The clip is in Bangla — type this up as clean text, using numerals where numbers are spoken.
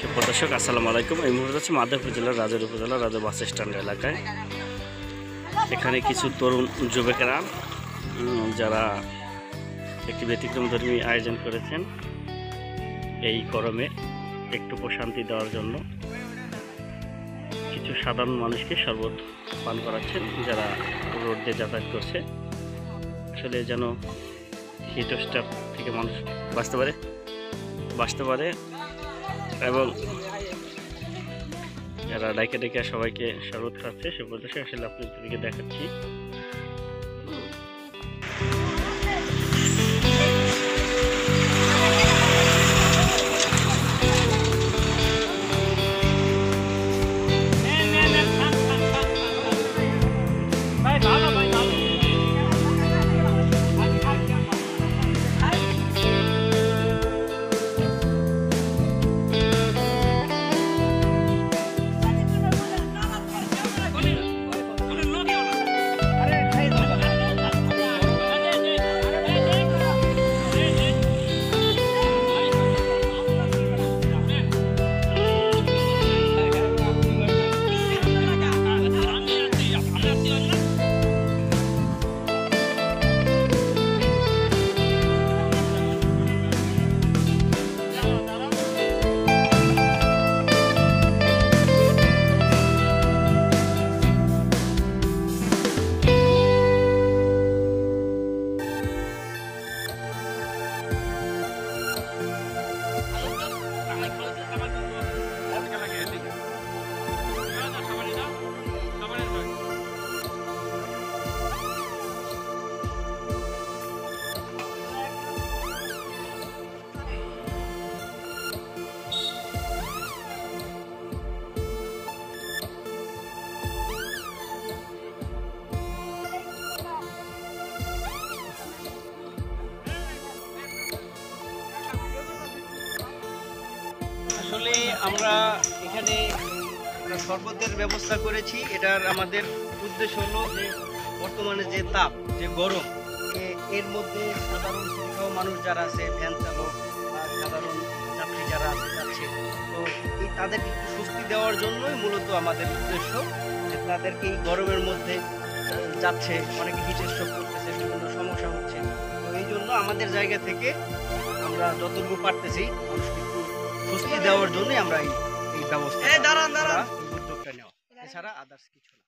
দর্শক আসসালামু আলাইকুম। এই মুহূর্তে হচ্ছে মাদারীপুর জেলার রাজৈর উপজেলা রাজা বাস স্ট্যান্ড এলাকায়। এখানে কিছু তরুণ যুবকেরা যারা একটি ব্যতিক্রমধর্মী আয়োজন করেছেন এই গরমে একটু প্রশান্তি দেওয়ার জন্য কিছু সাধারণ মানুষকে শরবত পান করাচ্ছেন যারা রোড দিয়ে যাতায়াত করছে। আসলে যেন হিট স্ট্রোক থেকে মানুষ বাঁচতে পারে এবং এরা ডাইকে ডেকে সবাইকে শরবত খাচ্ছে। সে বলতেছে আসলে আপনাদেরকে দেখাচ্ছি। আসলে আমরা এখানে শরবতের ব্যবস্থা করেছি। এটার আমাদের উদ্দেশ্য হলো যে বর্তমানে যে তাপ, যে গরম, এর মধ্যে সাধারণ মানুষ যারা আছে, ভ্যান চালক বা সাধারণ যাত্রী যারা আছে যাচ্ছে, তো এই তাদেরকে একটু স্বস্তি দেওয়ার জন্যই মূলত আমাদের উদ্দেশ্য, যে তাদেরকে এই গরমের মধ্যে যাচ্ছে, অনেকে হিট স্ট্রোক করতেছে, বিভিন্ন সমস্যা হচ্ছে। তো এই জন্য আমাদের জায়গা থেকে আমরা যতটুকু পারতেছি মানুষকে একটু স্বস্তি দেওয়ার জন্যই আমরা এই ব্যবস্থা, এই উদ্যোগটা নেওয়া, এছাড়া আদার্স কিছু না।